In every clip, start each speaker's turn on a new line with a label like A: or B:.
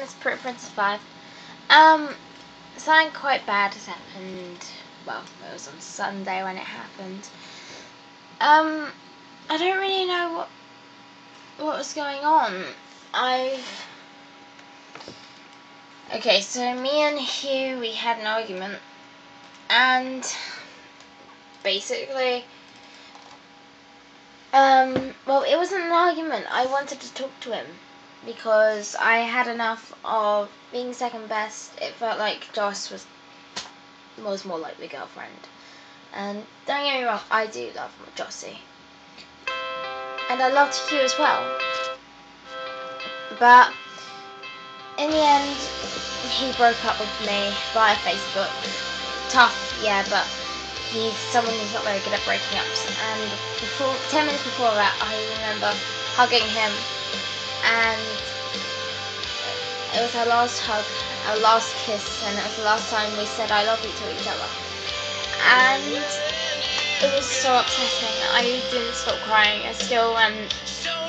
A: it's Pretty Princess 5. Something quite bad has happened. Well, it was on Sunday when it happened. I don't really know what was going on. Okay, so me and Hugh, we had an argument, and basically, well, it wasn't an argument. I wanted to talk to him because I had enough of being second best. It felt like Joss was more like my girlfriend. And don't get me wrong, I do love Jossie. And I loved Hugh as well. But in the end, he broke up with me via Facebook. Tough, yeah, but he's someone who's not very good at breaking ups. And 10 minutes before that, I remember hugging him, and it was our last hug, our last kiss, and it was the last time we said I love you to each other. And it was so upsetting. I didn't stop crying. I still am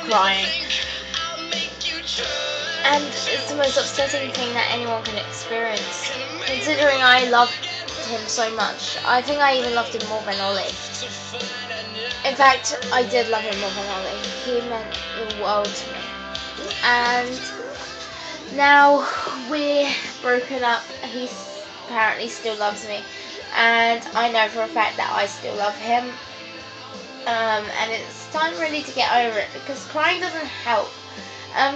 A: crying. And it's the most upsetting thing that anyone can experience, considering I loved him so much. I think I even loved him more than Ollie. In fact, I did love him more than Ollie. He meant the world to me. And now we're broken up. He apparently still loves me, and I know for a fact that I still love him. And it's time really to get over it, because crying doesn't help.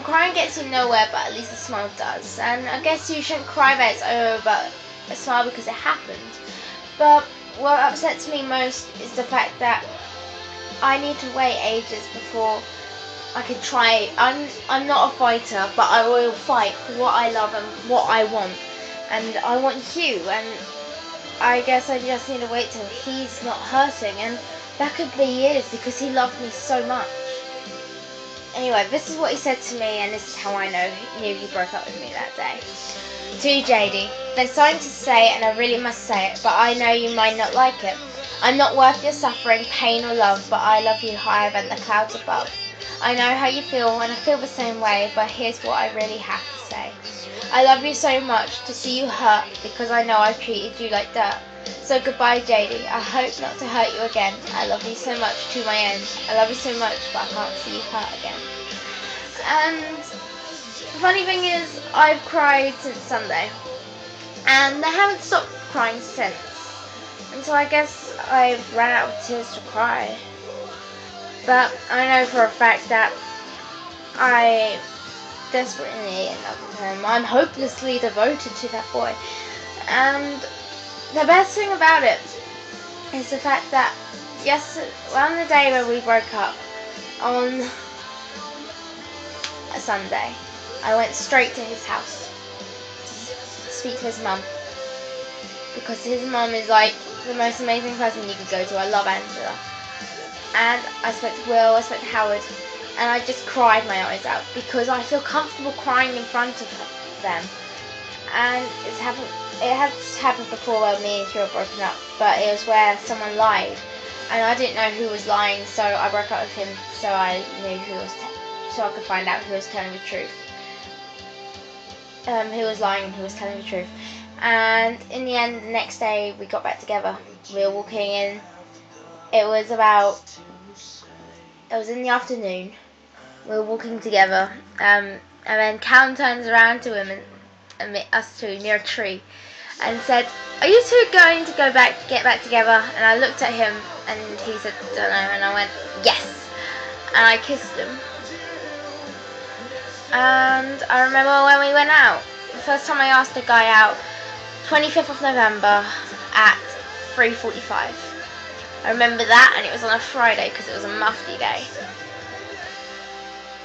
A: Crying gets you nowhere, but at least a smile does. And I guess you shouldn't cry that it's over, but a smile because it happened. But what upsets me most is the fact that I need to wait ages before I can try. I'm not a fighter, but I will fight for what I love and what I want. And I want Hugh, and I guess I just need to wait till he's not hurting, and that could be years because he loved me so much. Anyway, this is what he said to me, and this is how I knew he broke up with me that day. To JD, there's something to say, and I really must say it, but I know you might not like it. I'm not worth your suffering, pain or love, but I love you higher than the clouds above. I know how you feel, and I feel the same way, but here's what I really have to say. I love you so much to see you hurt, because I know I've treated you like dirt. So goodbye, JD. I hope not to hurt you again. I love you so much to my end. I love you so much, but I can't see you hurt again. And the funny thing is, I've cried since Sunday, and I haven't stopped crying since. And so I guess I've run out of tears to cry. But I know for a fact that I desperately in love with him. I'm hopelessly devoted to that boy. And the best thing about it is the fact that on the day when we broke up, on a Sunday, I went straight to his house to speak to his mum, because his mum is like the most amazing person you could go to. I love Angela. And I spoke to Will, I spoke to Howard, and I just cried my eyes out because I feel comfortable crying in front of them. And it has happened before where me and Hugh were broken up, but it was where someone lied, and I didn't know who was lying, so I broke up with him so I knew so I could find out who was telling the truth. Who was lying and who was telling the truth. And in the end, the next day we got back together. We were walking in. It was in the afternoon. We were walking together, and then Callum turns around to him and us two near a tree, and said, "Are you two going to get back together?" And I looked at him, and he said, "Don't know," and I went, "Yes," and I kissed him. And I remember when we went out, the first time I asked a guy out, 25th of November at 3:45. I remember that, and it was on a Friday because it was a mufti day.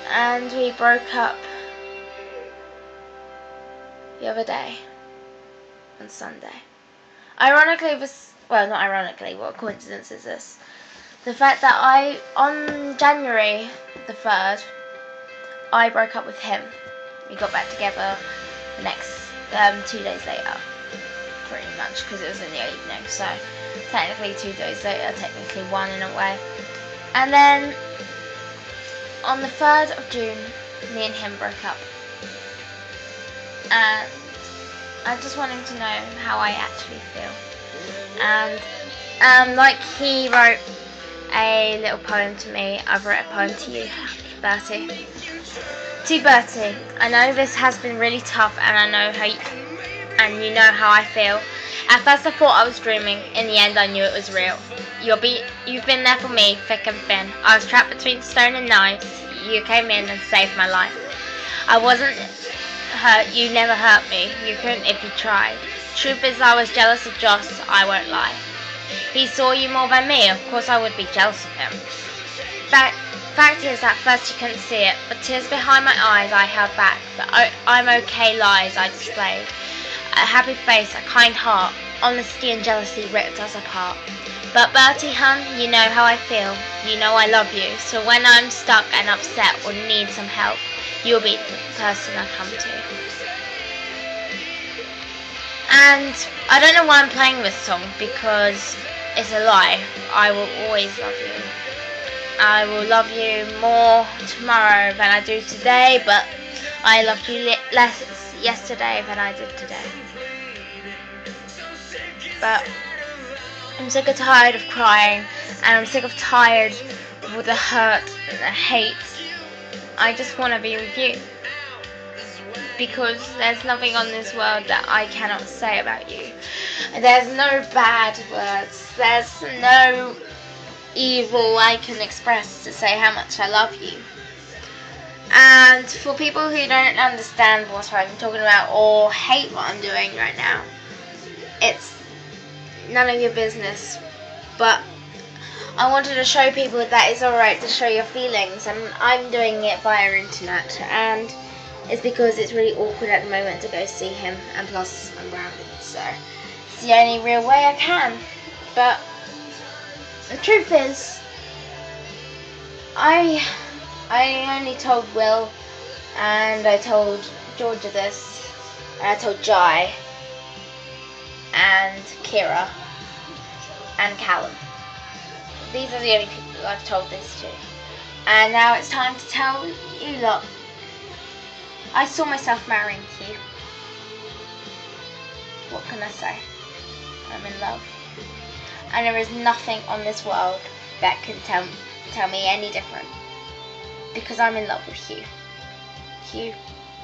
A: And we broke up the other day, on Sunday. Ironically, not ironically, what coincidence is this? The fact that on January the 3rd, I broke up with him. We got back together the next 2 days later, pretty much, because it was in the evening, so technically 2 days later, technically one in a way. And then on the 3rd of June, me and him broke up. and I just want him to know how I actually feel. And like he wrote a little poem to me, I've wrote a poem to you, Bertie. To Bertie, I know this has been really tough, and I know how and you know how I feel. At first I thought I was dreaming, in the end I knew it was real. You've been there for me, thick and thin. I was trapped between stone and knives. You came in and saved my life. I wasn't hurt, you never hurt me. You couldn't if you tried. Truth is I was jealous of Joss, I won't lie. He saw you more than me, of course I would be jealous of him. Fact is, at first you couldn't see it, but tears behind my eyes I held back. The I'm okay lies I displayed. A happy face, a kind heart, honesty and jealousy ripped us apart. But Bertie, hun, you know how I feel. You know I love you, so when I'm stuck and upset or need some help, you'll be the person I come to. And I don't know why I'm playing this song, because it's a lie. I will always love you. I will love you more tomorrow than I do today, but I loved you less yesterday than I did today. But I'm sick and tired of crying, and I'm sick of tired with the hurt and the hate. I just want to be with you, because there's nothing on this world that I cannot say about you. There's no bad words, there's no evil I can express to say how much I love you. And for people who don't understand what I'm talking about or hate what I'm doing right now, it's none of your business. But I wanted to show people that it's alright to show your feelings, and I'm doing it via internet, and it's because it's really awkward at the moment to go see him, and plus I'm grounded, so it's the only real way I can. But the truth is, I only told Will, and I told Georgia this, and I told Jai, and Kira, and Callum. These are the only people I've told this to. And now it's time to tell you lot. I saw myself marrying Hugh. What can I say? I'm in love. And there is nothing on this world that can tell me any different. Because I'm in love with Hugh. Hugh,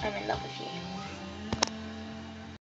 A: I'm in love with you.